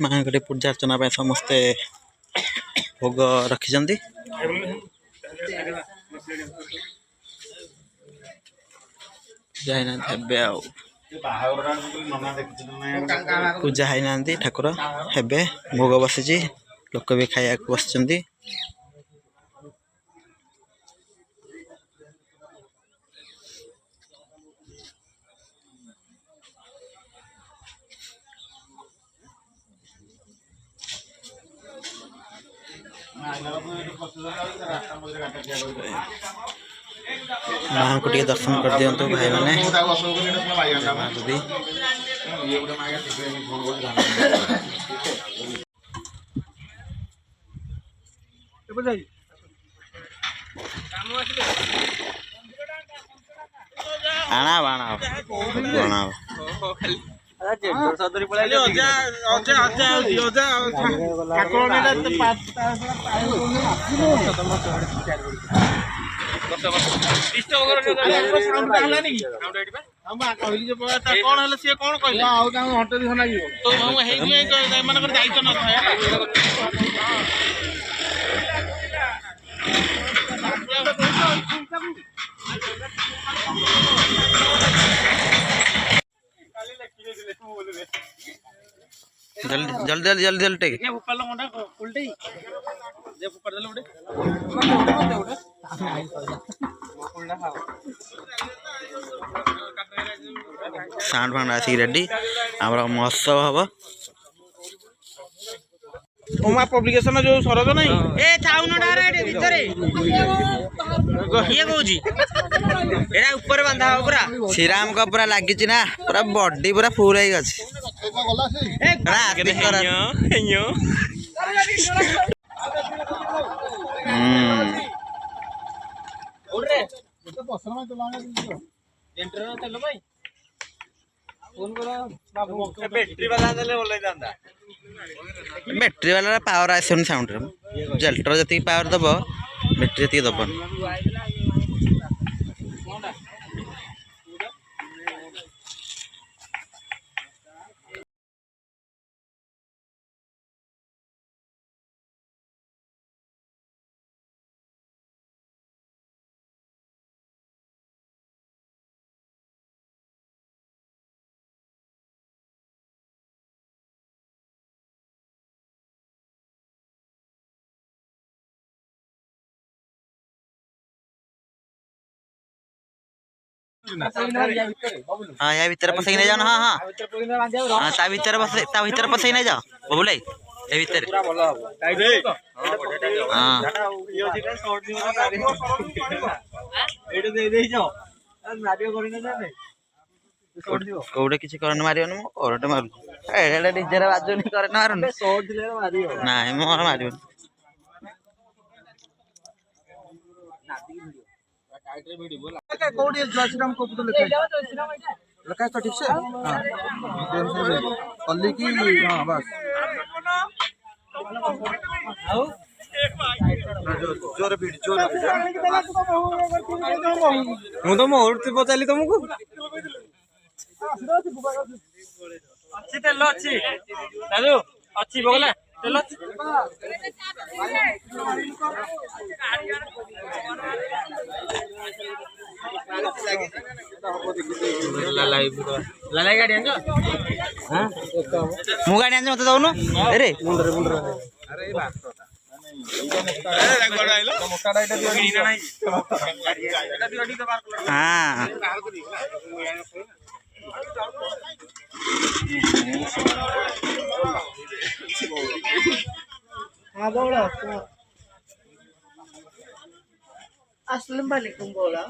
माँ गोटे पूजा अर्चना समस्ते भोग रखिंट पूजा है ना ठाकुर हेबे भोग बसी लोक भी खाया बस माँ को दर्शन कर दिंतु भाई मैंने दीदी आना बाणा जल्दी जल्दी जल्दी जल्दी जल्दी टेक साउंड फाउंड आसिक रेडी आम महोत्सव हम उमा पब्लिकेशन जो सरज नहीं ए चाउन डारे भीतर ये कहूजी एरा ऊपर बांधा हो पूरा श्रीराम का पूरा लगी ना पूरा बॉडी पूरा फुल है बैटरी वाला पावर आसन साउंड जेल्टर जी पावर दब बैटरी जी दबन हाँ या भीतर पसई नहीं जाओ हाँ हाँ हाँ ता भीतर पसई नहीं जाओ बबुलाई ए भीतर हाँ कोडे किसी करन मारियो न कोरटे मारु एडा डीजे रे बाजोनी करन मारन शॉट दिले मारियो नाही मोर मारियो कोडी जयश्रीराम को तो लिखा है तो ठीक से हां कल्ली की हां बस जोर बीट मु तो मोर से पचाली तुमको अच्छी तेल अच्छी दादू अच्छी बगला तेल अच्छी लाला गाड़ी आंजो हां मु गाड़ी आंजो मत दउनु अरे मुंडरे अरे ये बात अरे गोड़ा आइलो मोटा डाइटा दियो नहीं एटा भी रेडी तो बार हां हाँ बोलो अस्सलाम वालेकुम बोला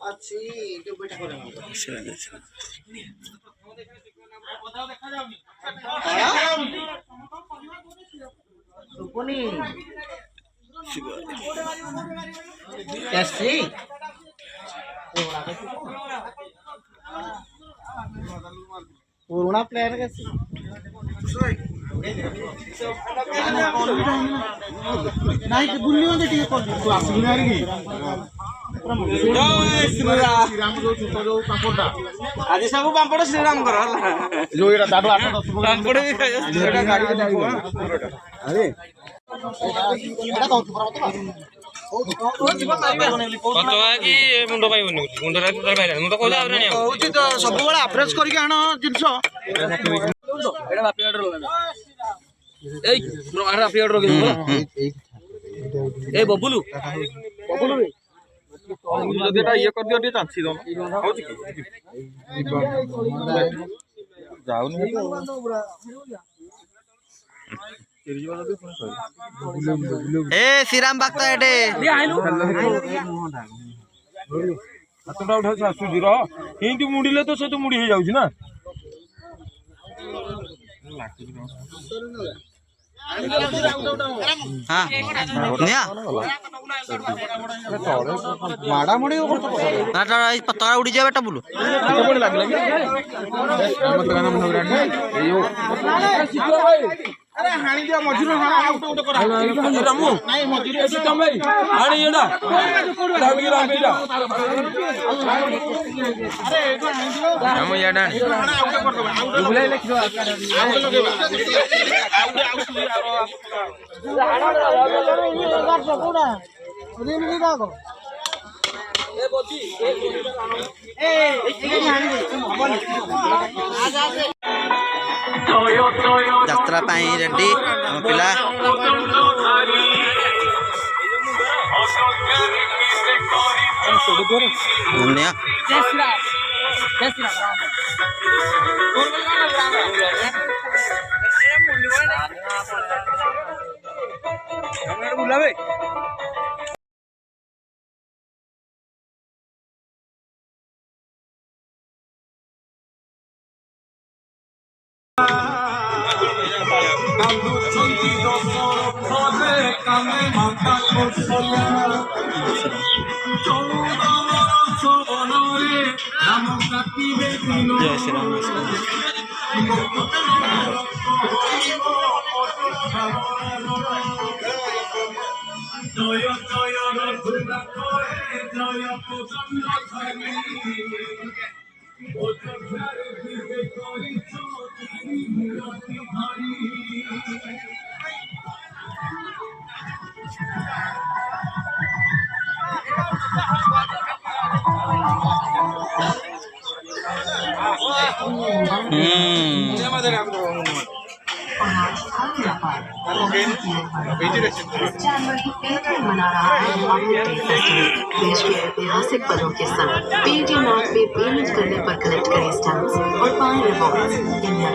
अच्छी जो बैठा करें ଶୁଭୁନି କେସି ପୁରୁଣା ପ୍ଲେୟାର କେସି ନାଇଁ ବୁଲିବ ଟିକେ ତୁ ଆସିବୁ କି ଆଜି ସବୁ ପାମ୍ପଡ଼ ଶ୍ରୀରାମଙ୍କର ହେଲା ଯୋଉ ଏଟା ଦାଦୁ 8-10 ପାମ୍ପଡ଼ ବି ଖାଇବା ମୁଣ୍ଡ ପାଇବନି ମୁଣ୍ଡ କହୁଛି ତ ସବୁବେଳେ ଆଭରେଜ କରିକି ଆଣ ଜିନିଷ ଏଇ ବବୁଲୁ ଯଦି ଏଟା ଇଏ କରିଦିଅ ଟିକେ ଚାଞ୍ଚି ଦଉନ ହଉଛି ଯାଉନି ଏ ଶ୍ରୀରାମ ଭକ୍ତ ଏଟେ ହାତଟା ଉଠାଉଛି ଆସୁଛି ରହ ଏମିତି ମୁଡ଼ିଲେ ତ ସେ ତ ମୁଡ଼ି ହେଇଯାଉଛି ନା ମାଡ଼ାମୁଡ଼ି ତଳା ଉଡ଼ିଯିବ ବେଟା ବୁଲୁ अरे हाणी दिया मजूर हाणा आउट आउट करा रामू नाही मजूर एसी तमे हाणी एडा दागी रामीडा अरे एगो हाणी दियो रामू एडा हाणा आउट कर दो आउट बुलाई लिख दो आउट लगेबा आउट हाणा कोडा ओदी मिली दागो ए बोची ए हाणी दे हबनी आज आज ଯାତ୍ରା ପାଇଁ ରେଡି ଆମ ପିଲା बुलावे जय श्री राम मना रहा है देश के ऐतिहासिक पदों के संग पेटीएम ऐप पे पेमेंट करने पर कलेक्ट करें स्टैम्प्स और पाएं रिवॉर्ड्स। इंडिया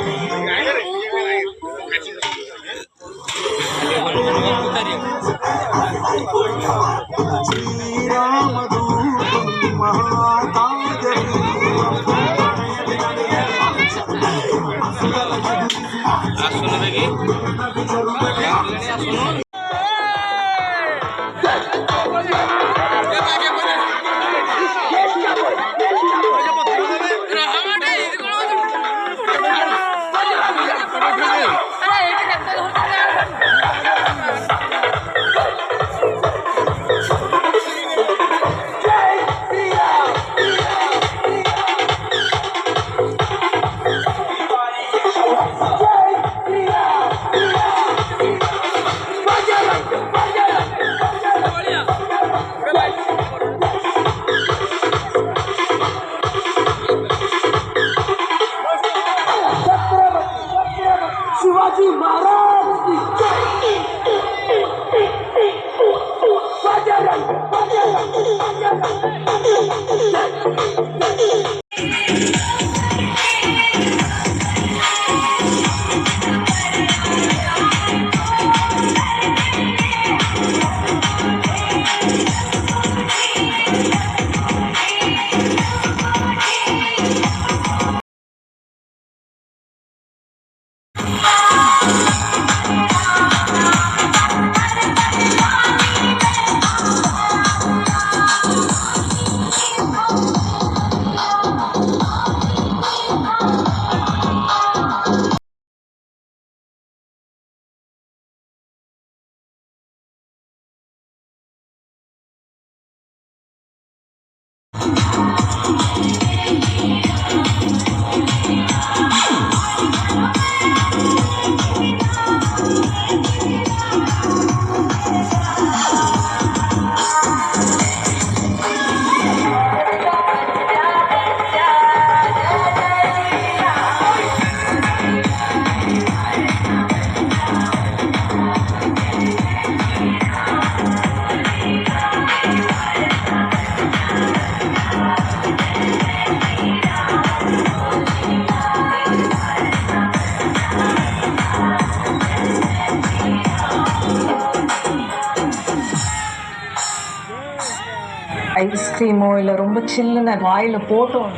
ஐஸ்கிரீமோ இல்லை ரொம்ப சில்லுன்னு வாயில் போட்டோம்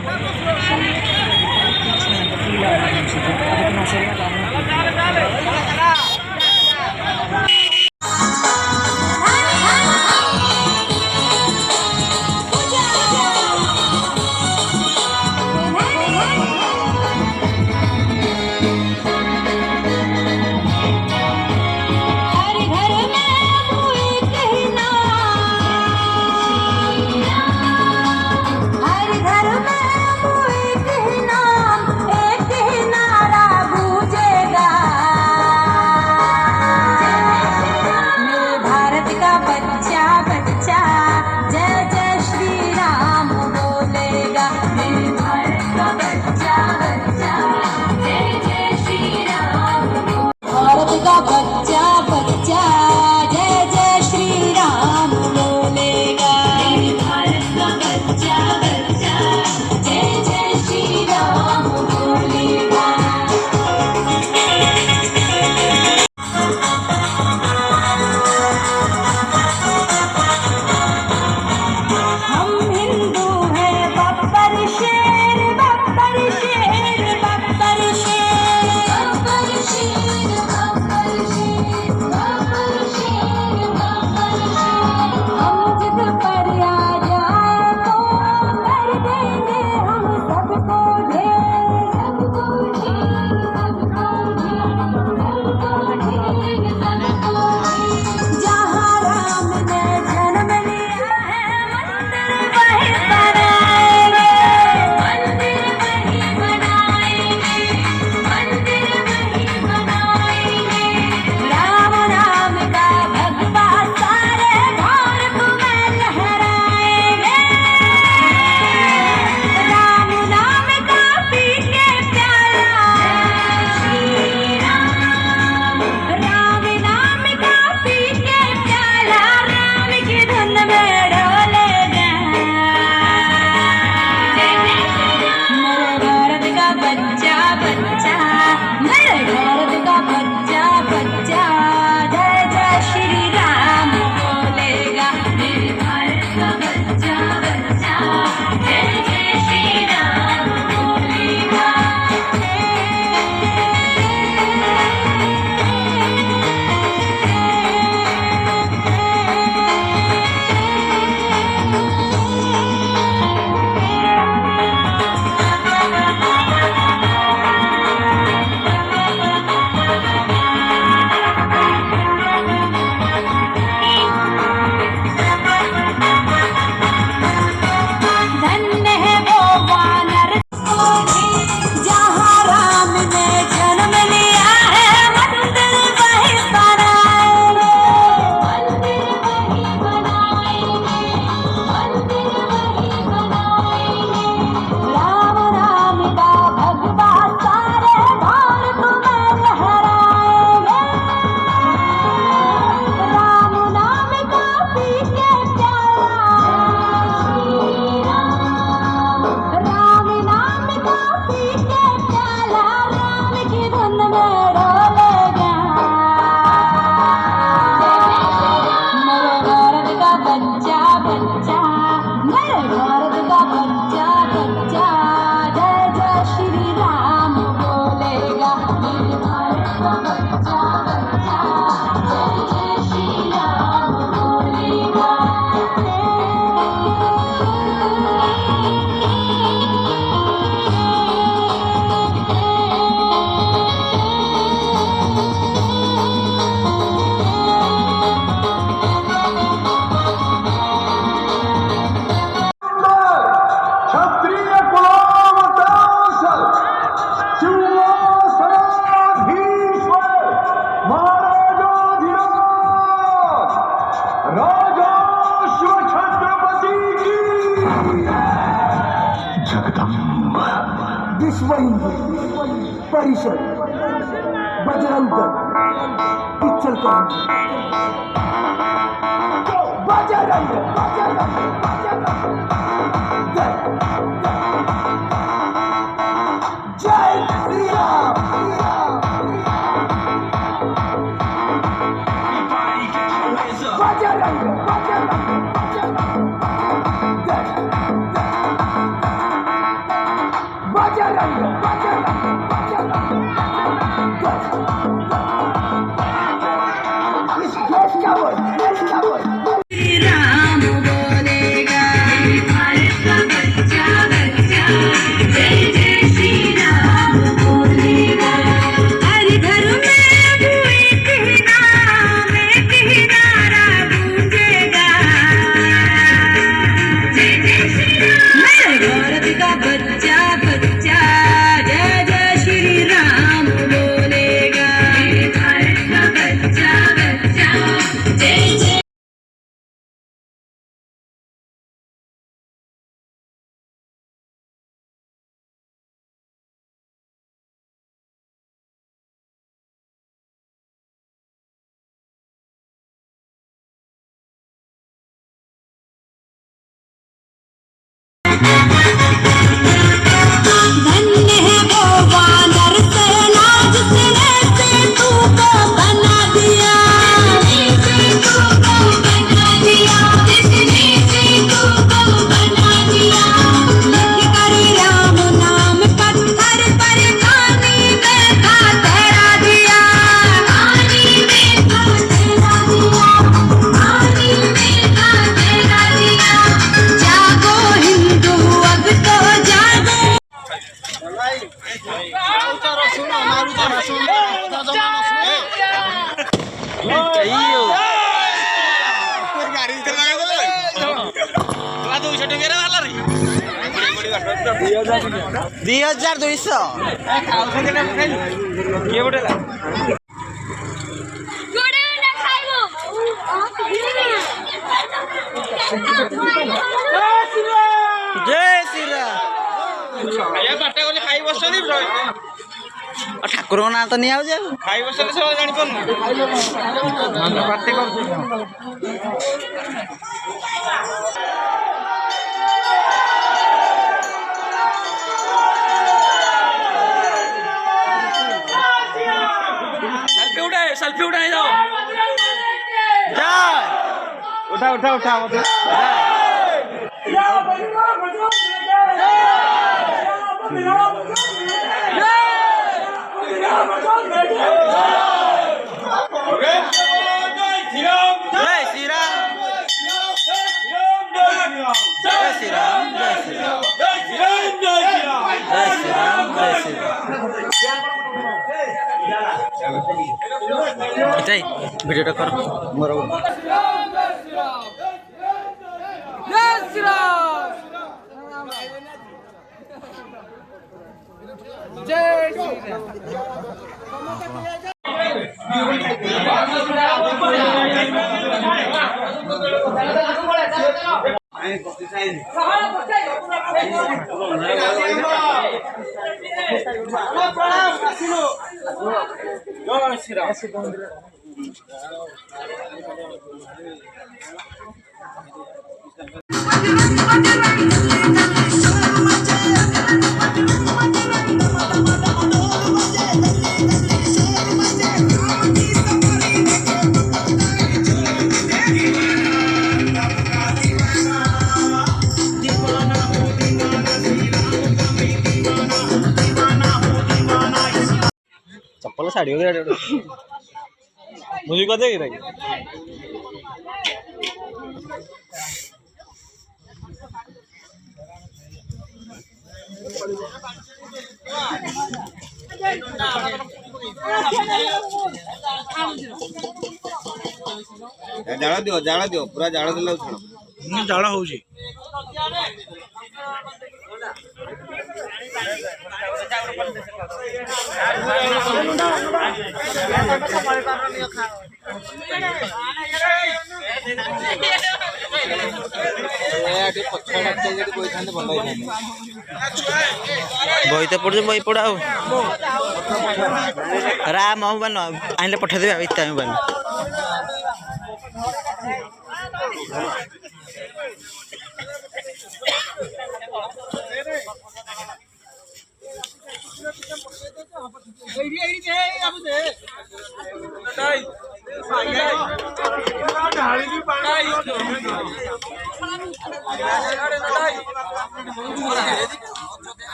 அதுக்கு நான் சரியாக विश्व हिंदू परिषद बजरंग दल इचलकरंजी बजरंग बजरंग बजरंग दल जय श्री राम बजरंग बजरंग बजरंग इस देश का वो राम बोलेगा भारत का बच्चा बच्चा जय जय श्री राम बोलेगा हर घर में एक ही नाम एक ही नारा गूंजेगा जय जय श्री राम भारत का बच्चा बच्चा जय जय श्री राम बोलेगा भारत का बच्चा बच्चा जय जय धन्य है वो वानर सेना जिसने सेतु को बना दिया जिसने सेतु को बना दिया लिख कर राम नाम पत्थर पर पानी में था तैरा दिया पानी में था तैरा दिया पानी में था तैरा दिया जागो हिंदू अब तो जागो दी 1200 जय श्री राम ठाकुर ना तो नहीं आउ खाई बसले सब जानी सेल्फी उठाए जाओ उठा उठा उठा जय श्री राम जय श्री राम जय श्री राम जय श्री राम जय श्री राम जय श्री राम এটাই ভিডিওটা কর মোর चप्पल साड़ी वगैरह मुझे कदे गिरा जाड़ दियो पूरा जाड़ देला छाड़ जाड़ होउची ବହି ତ ପଡୁଛି ବହି ପଡା ଆଉ ରା ମୋବାଇଲ ଆଣିଲେ ପଠେଇଦେବେ ଆଉ ଇତ୍ୟା ମୋବାଇଲ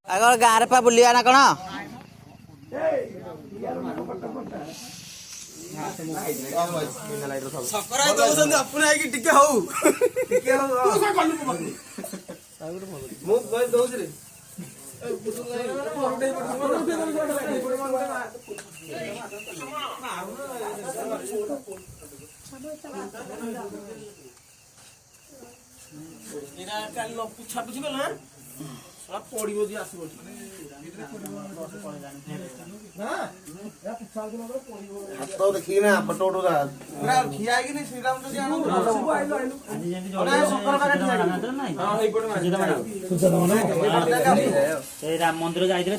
ଆଗ ଗାଁରେ ପା ବୁଲିବା ନା କଣ देखिए ना फोटो खिया श्रीराम राम मंदिर जाइए